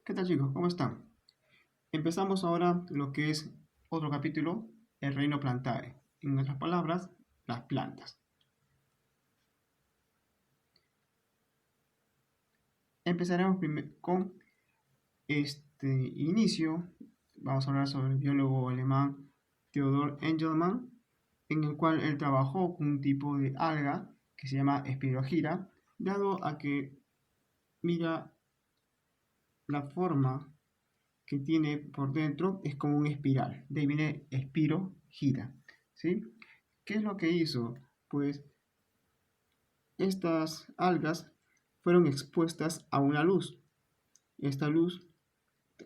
¿Qué tal chicos? ¿Cómo están? Empezamos ahora lo que es otro capítulo, el reino plantae. En otras palabras, las plantas. Empezaremos con este inicio. Vamos a hablar sobre el biólogo alemán Theodor Engelmann, en el cual él trabajó con un tipo de alga que se llama Spirogyra, dado a que mira la forma que tiene por dentro es como una espiral. De ahí viene espiro, gira. ¿Sí? ¿Qué es lo que hizo? Pues estas algas fueron expuestas a una luz. Esta luz,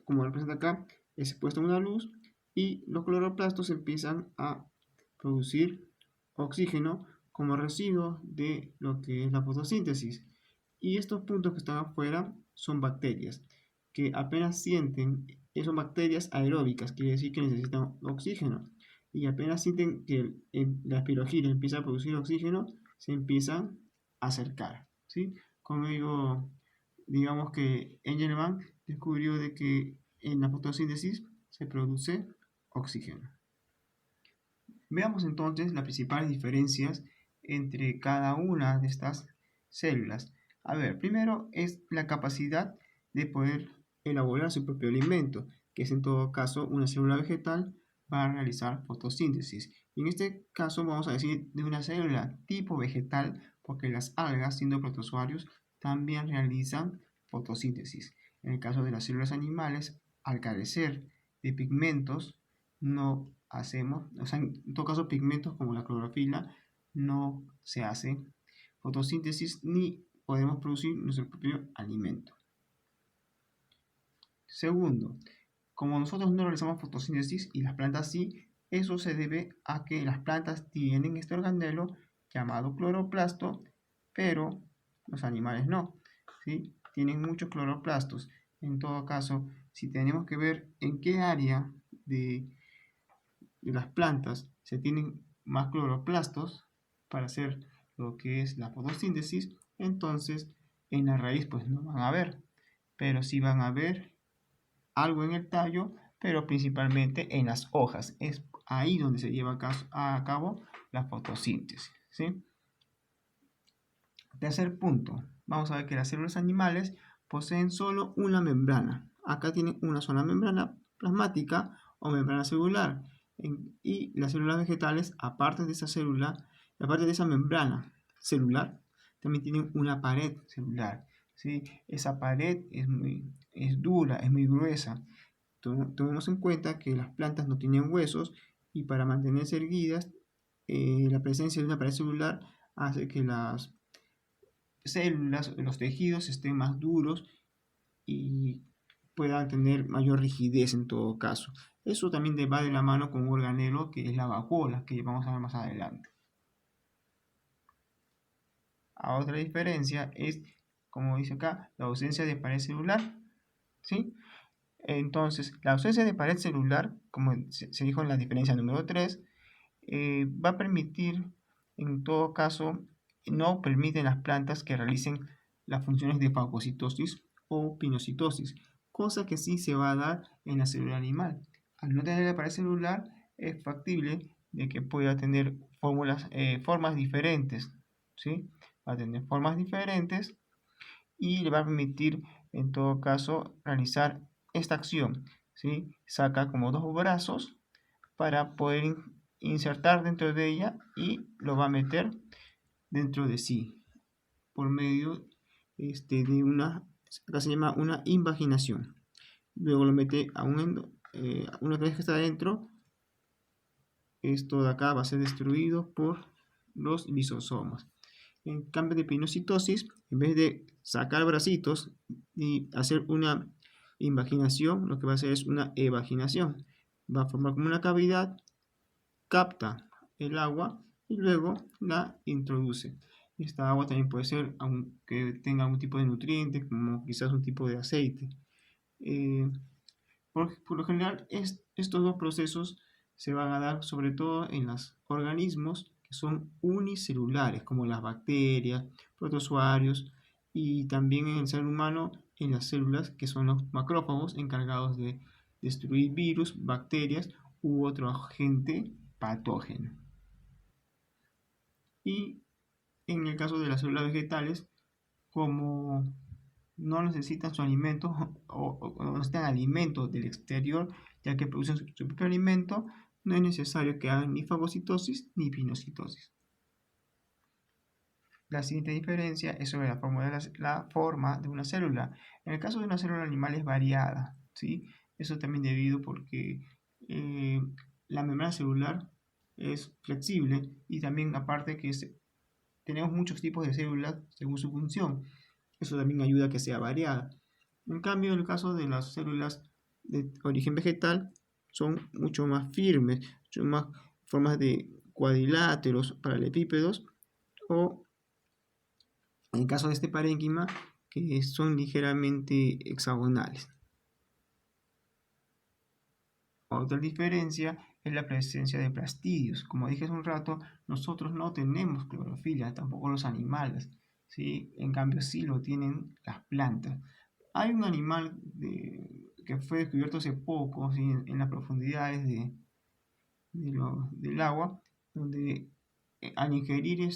como representa acá, es expuesta a una luz y los cloroplastos empiezan a producir oxígeno como residuo de lo que es la fotosíntesis. Y estos puntos que están afuera son bacterias que apenas sienten, son bacterias aeróbicas, quiere decir que necesitan oxígeno. Y apenas sienten que la espirogyra empieza a producir oxígeno, se empiezan a acercar. ¿Sí? Como digo, digamos que Engelmann descubrió de que en la fotosíntesis se produce oxígeno. Veamos entonces las principales diferencias entre cada una de estas células. A ver, primero es la capacidad de poder elaborar su propio alimento, que es en todo caso una célula vegetal va a realizar fotosíntesis. Y en este caso vamos a decir de una célula tipo vegetal, porque las algas, siendo protozoarios, también realizan fotosíntesis. En el caso de las células animales, al carecer de pigmentos, no hacemos, o sea, en todo caso pigmentos como la clorofila, no se hace fotosíntesis ni podemos producir nuestro propio alimento. Segundo, como nosotros no realizamos fotosíntesis y las plantas sí, eso se debe a que las plantas tienen este organelo llamado cloroplasto, pero los animales no, ¿sí? Tienen muchos cloroplastos. En todo caso, si tenemos que ver en qué área de las plantas se tienen más cloroplastos para hacer lo que es la fotosíntesis, entonces en la raíz pues no van a ver, pero sí van a ver algo en el tallo, pero principalmente en las hojas. Es ahí donde se lleva a cabo la fotosíntesis. ¿Sí? Tercer punto, vamos a ver que las células animales poseen solo una membrana. Acá tienen una sola membrana plasmática o membrana celular. Y las células vegetales, aparte de esa célula, aparte de esa membrana celular, también tienen una pared celular. ¿Sí? Esa pared es dura, es muy gruesa. Tomemos en cuenta que las plantas no tienen huesos y para mantenerse erguidas, la presencia de una pared celular hace que las células, los tejidos estén más duros y puedan tener mayor rigidez en todo caso. Eso también va de la mano con un organelo que es la vacuola, que vamos a ver más adelante. A otra diferencia es, como dice acá, la ausencia de pared celular. ¿Sí? Entonces, la ausencia de pared celular, como se dijo en la diferencia número 3, va a permitir, en todo caso, no permiten las plantas que realicen las funciones de fagocitosis o pinocitosis, cosa que sí se va a dar en la célula animal. Al no tener la pared celular, es factible de que pueda tener formas diferentes, ¿sí? Va a tener formas diferentes y le va a permitir, en todo caso, realizar esta acción, ¿sí? Saca como dos brazos para poder insertar dentro de ella y lo va a meter dentro de sí por medio de acá se llama una invaginación. Luego lo mete a una vez que está adentro, esto de acá va a ser destruido por los lisosomas. En cambio de pinocitosis, en vez de sacar bracitos y hacer una invaginación, lo que va a hacer es una evaginación. Va a formar como una cavidad, capta el agua y luego la introduce. Esta agua también puede ser, aunque tenga algún tipo de nutriente, como quizás un tipo de aceite. Eh, por lo general, estos dos procesos se van a dar sobre todo en los organismos que son unicelulares, como las bacterias, protozoarios, y también en el ser humano en las células, que son los macrófagos encargados de destruir virus, bacterias u otro agente patógeno. Y en el caso de las células vegetales, como no necesitan su alimento o no necesitan alimento del exterior, ya que producen su propio alimento, no es necesario que hagan ni fagocitosis ni pinocitosis. La siguiente diferencia es sobre la forma de una célula. En el caso de una célula animal es variada, ¿sí? Eso también debido porque la membrana celular es flexible y también aparte que tenemos muchos tipos de células según su función. Eso también ayuda a que sea variada. En cambio, en el caso de las células de origen vegetal, son mucho más firmes, mucho más formas de cuadriláteros, paralelepípedos, o en el caso de este parénquima, que son ligeramente hexagonales. Otra diferencia es la presencia de plastidios. Como dije hace un rato, nosotros no tenemos clorofila, tampoco los animales, ¿sí? En cambio sí lo tienen las plantas. Hay un animal que fue descubierto hace poco, ¿sí? En las profundidades del agua, donde al ingerir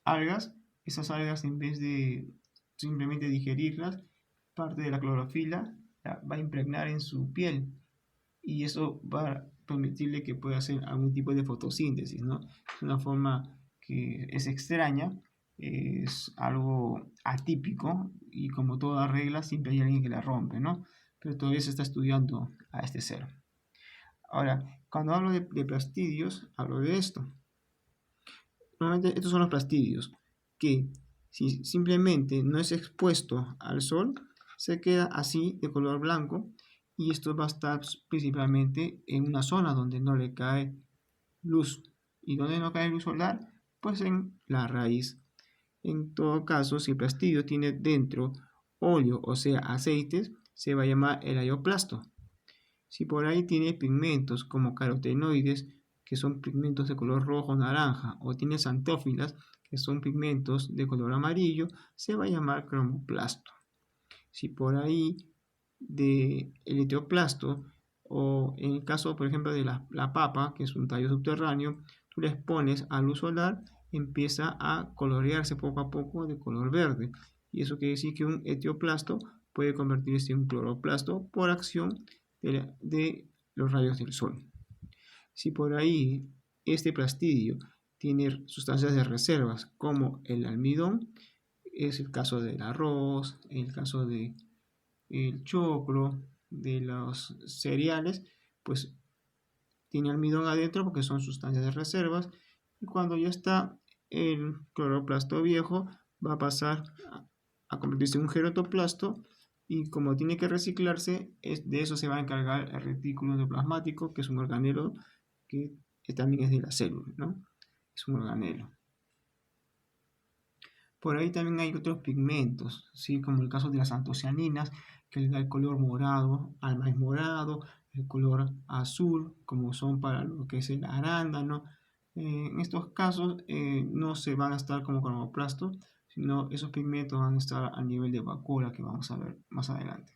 algas, esas algas en vez de simplemente digerirlas, parte de la clorofila la va a impregnar en su piel y eso va a permitirle que pueda hacer algún tipo de fotosíntesis, ¿no? Es una forma que es extraña, es algo atípico y como toda regla siempre hay alguien que la rompe, ¿no? Pero todavía se está estudiando a este ser. Ahora, cuando hablo de plastidios, hablo de esto. Normalmente estos son los plastidios, que si simplemente no es expuesto al sol, se queda así de color blanco y esto va a estar principalmente en una zona donde no le cae luz. ¿Y donde no cae luz solar? Pues en la raíz. En todo caso, si el plastidio tiene dentro óleo, o sea, aceites, se va a llamar el aeoplasto. Si por ahí tiene pigmentos como carotenoides, que son pigmentos de color rojo o naranja, o tiene xantófilas, que son pigmentos de color amarillo, se va a llamar cromoplasto. Si por ahí del heteroplasto, o en el caso, por ejemplo, de la papa, que es un tallo subterráneo, tú le expones a luz solar, empieza a colorearse poco a poco de color verde. Y eso quiere decir que un heteroplasto puede convertirse en un cloroplasto por acción de los rayos del sol. Si por ahí este plastidio tiene sustancias de reservas como el almidón, es el caso del arroz, el caso del choclo, de los cereales, pues tiene almidón adentro porque son sustancias de reservas y cuando ya está el cloroplasto viejo va a pasar a convertirse en un gerotoplasto y como tiene que reciclarse, de eso se va a encargar el retículo endoplasmático, que es un organelo que también es de la célula, ¿no? Es un organelo. Por ahí también hay otros pigmentos, ¿sí? Como el caso de las antocianinas, que le da el color morado al maíz morado, el color azul, como son para lo que es el arándano. En estos casos no se van a estar como cromoplasto, sino esos pigmentos van a estar a nivel de vacuola que vamos a ver más adelante.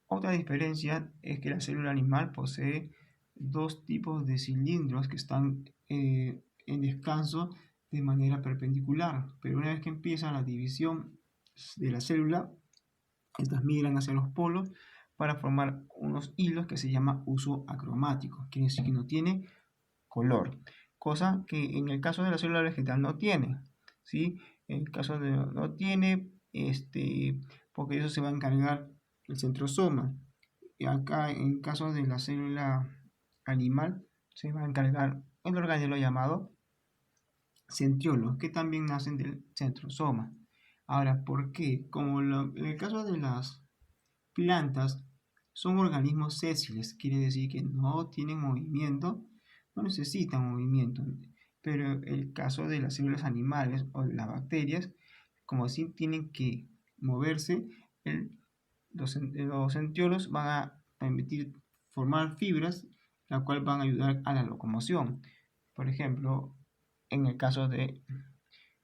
Otra diferencia es que la célula animal posee dos tipos de cilindros que están en descanso de manera perpendicular, pero una vez que empieza la división de la célula, estas migran hacia los polos para formar unos hilos que se llama uso acromático, quiere decir que no tiene color, cosa que en el caso de la célula vegetal no tiene, ¿sí? En el caso de no tiene, porque eso se va a encargar el centrosoma. Y acá, en caso de la célula animal, se va a encargar el organelo llamado centriolo, que también nacen del centrosoma. Ahora, ¿por qué? En el caso de las plantas, son organismos sésiles, quiere decir que no tienen movimiento, no necesitan movimiento. Pero el caso de las células animales o de las bacterias, como sí tienen que moverse, los centriolos van a permitir formar fibras, las cuales van a ayudar a la locomoción. Por ejemplo, en el caso de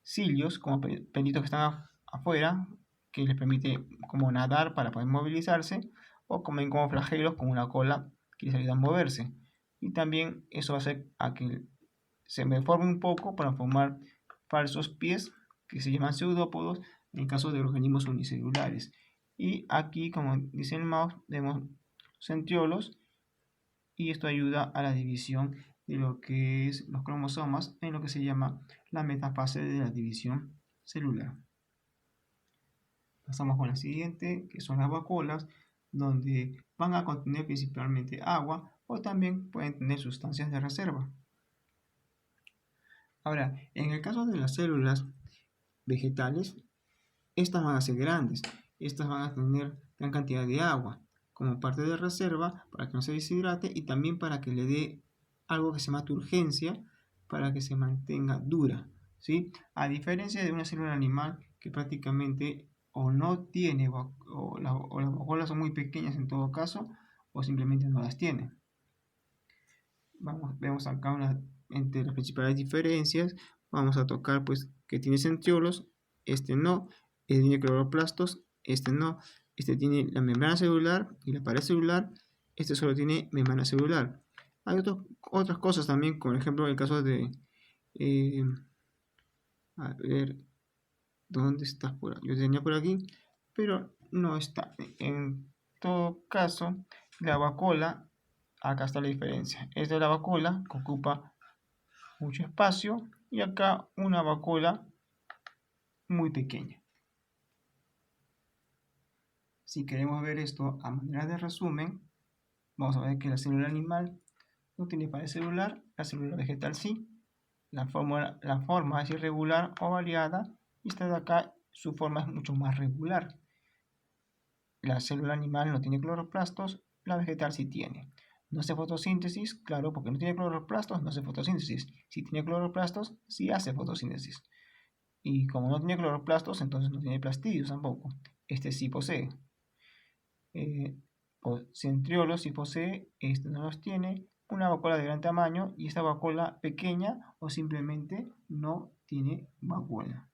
cilios, como pelitos que están afuera, que les permite como nadar para poder movilizarse, o comen como flagelos con una cola que les ayuda a moverse. Y también eso va a hacer a que se me forme un poco para formar falsos pies, que se llaman pseudópodos, en caso de organismos unicelulares. Y aquí, como dice el mouse, vemos centriolos, y esto ayuda a la división de lo que es los cromosomas en lo que se llama la metafase de la división celular. Pasamos con la siguiente, que son las vacuolas, donde van a contener principalmente agua o también pueden tener sustancias de reserva. Ahora, en el caso de las células vegetales, estas van a ser grandes, estas van a tener gran cantidad de agua como parte de reserva para que no se deshidrate y también para que le dé algo que se llama turgencia para que se mantenga dura, ¿sí? A diferencia de una célula animal que prácticamente o no tiene o las vacuolas son muy pequeñas en todo caso o simplemente no las tiene. Vemos acá entre las principales diferencias. Vamos a tocar pues que tiene centriolos, este no, este tiene cloroplastos, este no, este tiene la membrana celular y la pared celular, este solo tiene membrana celular. Hay otras cosas también, como por ejemplo el caso de, a ver, ¿dónde está? Yo tenía por aquí, pero no está. En todo caso, la vacuola, acá está la diferencia. Esta es la vacuola que ocupa mucho espacio y acá una vacuola muy pequeña. Si queremos ver esto a manera de resumen, vamos a ver que la célula animal no tiene pared celular, la célula vegetal sí. La forma es irregular o variada y esta de acá su forma es mucho más regular. La célula animal no tiene cloroplastos, la vegetal sí tiene. No hace fotosíntesis, claro, porque no tiene cloroplastos, no hace fotosíntesis. Si tiene cloroplastos, sí hace fotosíntesis. Y como no tiene cloroplastos, entonces no tiene plastidios tampoco. Este sí posee. Centriolos sí posee, este no los tiene. Una vacuola de gran tamaño y esta vacuola pequeña o simplemente no tiene vacuola.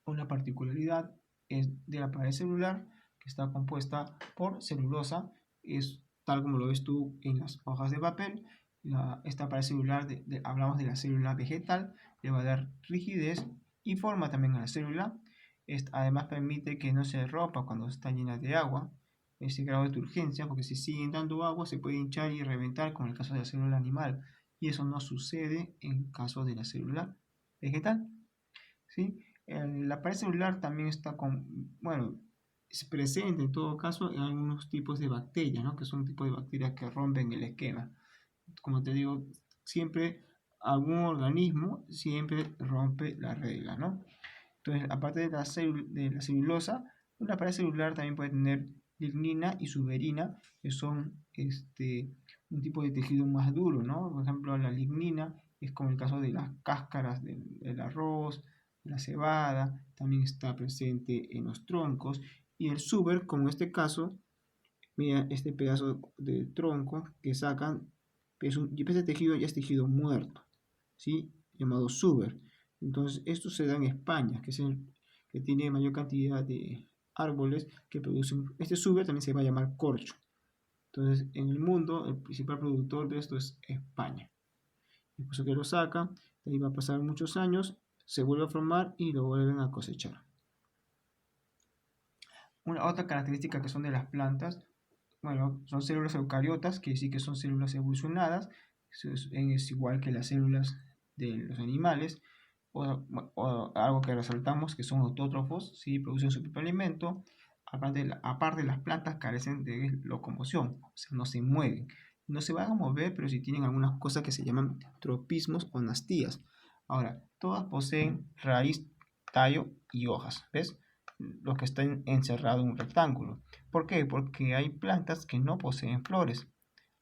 Una particularidad es de la pared celular que está compuesta por celulosa, es tal como lo ves tú en las hojas de papel. Esta pared celular, hablamos de la célula vegetal, le va a dar rigidez y forma también a la célula. Además permite que no se rompa cuando está llena de agua, ese grado de turgencia, porque si siguen dando agua se puede hinchar y reventar como en el caso de la célula animal, y eso no sucede en el caso de la célula vegetal, ¿sí? La pared celular también está bueno, es presente en todo caso en algunos tipos de bacterias, ¿no? Que son tipos de bacterias que rompen el esquema. Como te digo, siempre algún organismo siempre rompe la regla, ¿no? Entonces, aparte de de la celulosa, una pared celular también puede tener lignina y suberina, que son un tipo de tejido más duro, ¿no? Por ejemplo, la lignina es como el caso de las cáscaras del arroz, de la cebada, también está presente en los troncos, y el suber, como en este caso, mira este pedazo de tronco que sacan, ese tejido ya es tejido muerto, ¿sí? Llamado suber. Entonces, esto se da en España, que es el que tiene mayor cantidad de árboles que producen. Este suber también se va a llamar corcho. Entonces, en el mundo, el principal productor de esto es España. Después que lo saca, de ahí va a pasar muchos años, se vuelve a formar y lo vuelven a cosechar. Otra característica que son de las plantas, bueno, son células eucariotas, que sí que son células evolucionadas, es igual que las células de los animales, o algo que resaltamos que son autótrofos, ¿sí? Producen su propio alimento. Aparte, las plantas carecen de locomoción, o sea, no se mueven. No se van a mover, pero sí tienen algunas cosas que se llaman tropismos o nastías. Ahora, todas poseen raíz, tallo y hojas, ¿ves? Los que están encerrados en un rectángulo. ¿Por qué? Porque hay plantas que no poseen flores,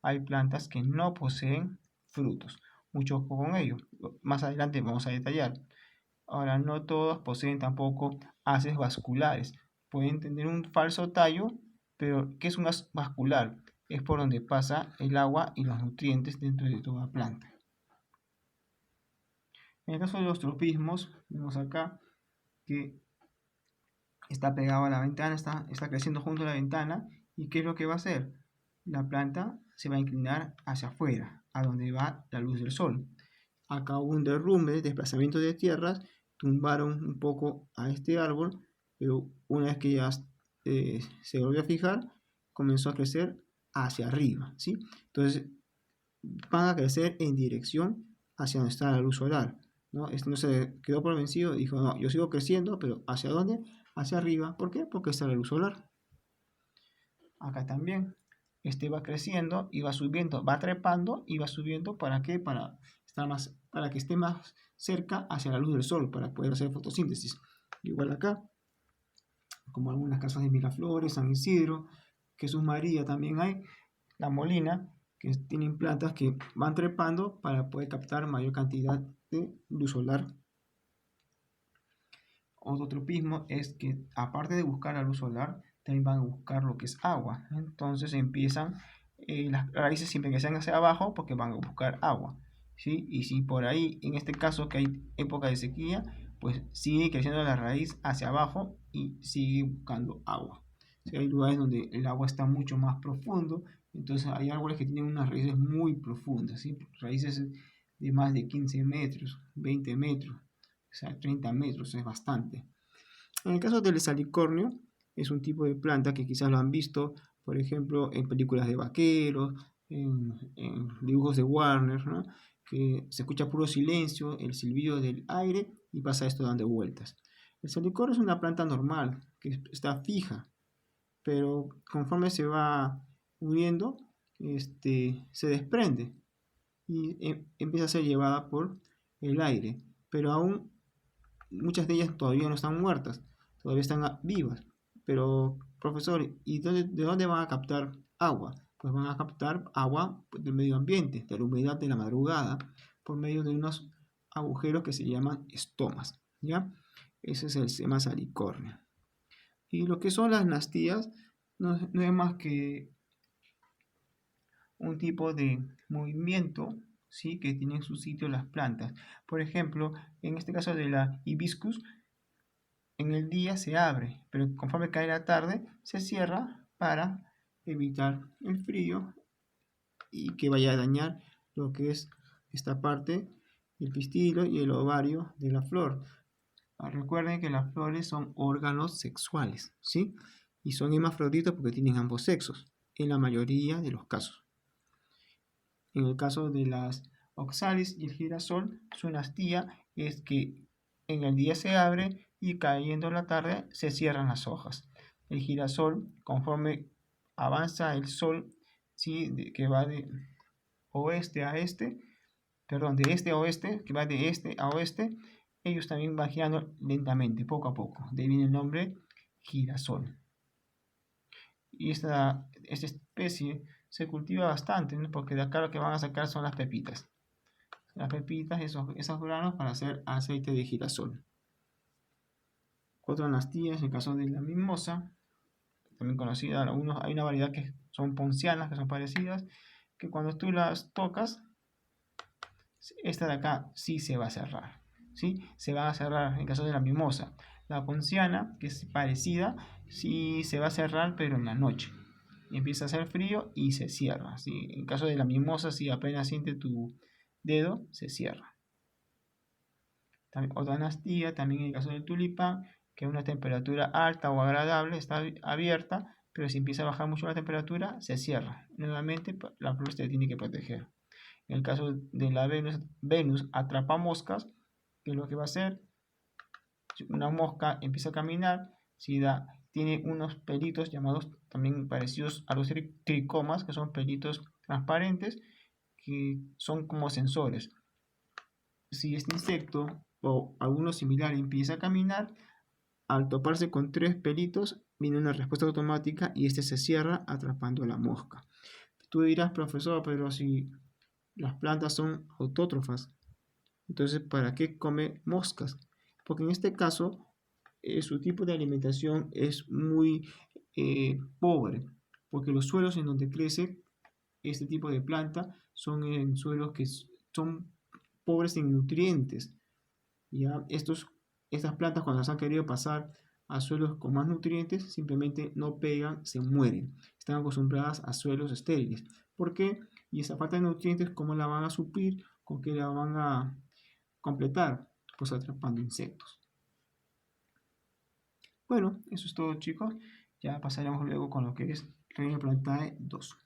hay plantas que no poseen frutos. Mucho ojo con ello. Más adelante vamos a detallar. Ahora, no todas poseen tampoco haces vasculares. Pueden tener un falso tallo, pero ¿qué es un haz vascular? Es por donde pasa el agua y los nutrientes dentro de toda planta. En el caso de los tropismos, vemos acá que está pegado a la ventana, está creciendo junto a la ventana. ¿Y qué es lo que va a hacer? La planta se va a inclinar hacia afuera, a donde va la luz del sol. Acá hubo un derrumbe, desplazamiento de tierras, tumbaron un poco a este árbol, pero una vez que ya se volvió a fijar, comenzó a crecer hacia arriba, ¿sí? Entonces van a crecer en dirección hacia donde está la luz solar, ¿no? Este no se quedó por vencido, dijo, no, yo sigo creciendo, pero ¿hacia dónde? Hacia arriba. ¿Por qué? Porque está la luz solar. Acá también. Este va creciendo y va subiendo, va trepando y va subiendo. ¿Para qué? Para que esté más cerca hacia la luz del sol, para poder hacer fotosíntesis. Igual acá, como algunas casas de Miraflores, San Isidro, Jesús María también hay, La Molina, que tienen plantas que van trepando para poder captar mayor cantidad de luz solar. Otro tropismo es que aparte de buscar la luz solar, también van a buscar lo que es agua. Entonces empiezan las raíces siempre que sean hacia abajo porque van a buscar agua, ¿sí? Y si por ahí, en este caso que hay época de sequía, pues sigue creciendo la raíz hacia abajo y sigue buscando agua. ¿Sí? Hay lugares donde el agua está mucho más profundo, entonces hay árboles que tienen unas raíces muy profundas, ¿sí? Raíces de más de 15 metros, 20 metros, o sea, 30 metros, es bastante. En el caso del salicornio, es un tipo de planta que quizás lo han visto, por ejemplo, en películas de vaqueros, en dibujos de Warner, ¿no? Que se escucha puro silencio, el silbido del aire y pasa esto dando vueltas. El salicornio es una planta normal, que está fija, pero conforme se va uniendo, se desprende y empieza a ser llevada por el aire, pero aún muchas de ellas todavía no están muertas, todavía están vivas. Pero, profesor, ¿y de dónde van a captar agua? Pues van a captar agua del medio ambiente, de la humedad de la madrugada, por medio de unos agujeros que se llaman estomas, ¿ya? Ese es el sema salicornio. Y lo que son las nastías no es más que un tipo de movimiento, ¿sí? Que tienen su sitio las plantas. Por ejemplo, en este caso de la hibiscus, en el día se abre, pero conforme cae la tarde se cierra para evitar el frío y que vaya a dañar lo que es esta parte, el pistilo y el ovario de la flor. Recuerden que las flores son órganos sexuales, ¿sí? Y son hermafroditas porque tienen ambos sexos, en la mayoría de los casos. En el caso de las oxalis y el girasol, su nastía es que en el día se abre y cayendo la tarde se cierran las hojas. El girasol, conforme avanza el sol, ¿sí? Que va de oeste a este, perdón, de este a oeste, que va de este a oeste, ellos también van girando lentamente, poco a poco. De ahí viene el nombre girasol. Y esta especie se cultiva bastante, ¿no? Porque de acá lo que van a sacar son las pepitas. Las pepitas, esos granos para hacer aceite de girasol. Otra nastías, en el caso de la mimosa, también conocida, hay una variedad que son poncianas, que son parecidas, que cuando tú las tocas, esta de acá sí se va a cerrar, ¿sí? Se va a cerrar en el caso de la mimosa. La ponciana, que es parecida, sí se va a cerrar, pero en la noche. Empieza a hacer frío y se cierra, ¿sí? En caso de la mimosa, si apenas siente tu dedo, se cierra. Otra nastía, también en el caso del tulipán, que a una temperatura alta o agradable está abierta, pero si empieza a bajar mucho la temperatura, se cierra. Nuevamente, la flor se tiene que proteger. En el caso de la Venus atrapa moscas, que es lo que va a hacer, una mosca empieza a caminar, si tiene unos pelitos llamados también parecidos a los tricomas, que son pelitos transparentes, que son como sensores. Si este insecto o alguno similar empieza a caminar, al toparse con tres pelitos, viene una respuesta automática y este se cierra atrapando a la mosca. Tú dirás, profesor, pero si las plantas son autótrofas, entonces ¿para qué come moscas? Porque en este caso su tipo de alimentación es muy pobre, porque los suelos en donde crece este tipo de planta son en suelos que son pobres en nutrientes, Ya estas plantas cuando se han querido pasar a suelos con más nutrientes, simplemente no pegan, se mueren. Están acostumbradas a suelos estériles. ¿Por qué? Y esa falta de nutrientes, ¿cómo la van a suplir? ¿Con qué la van a completar? Pues atrapando insectos. Bueno, eso es todo, chicos. Ya pasaremos luego con lo que es Reino Plantae 2.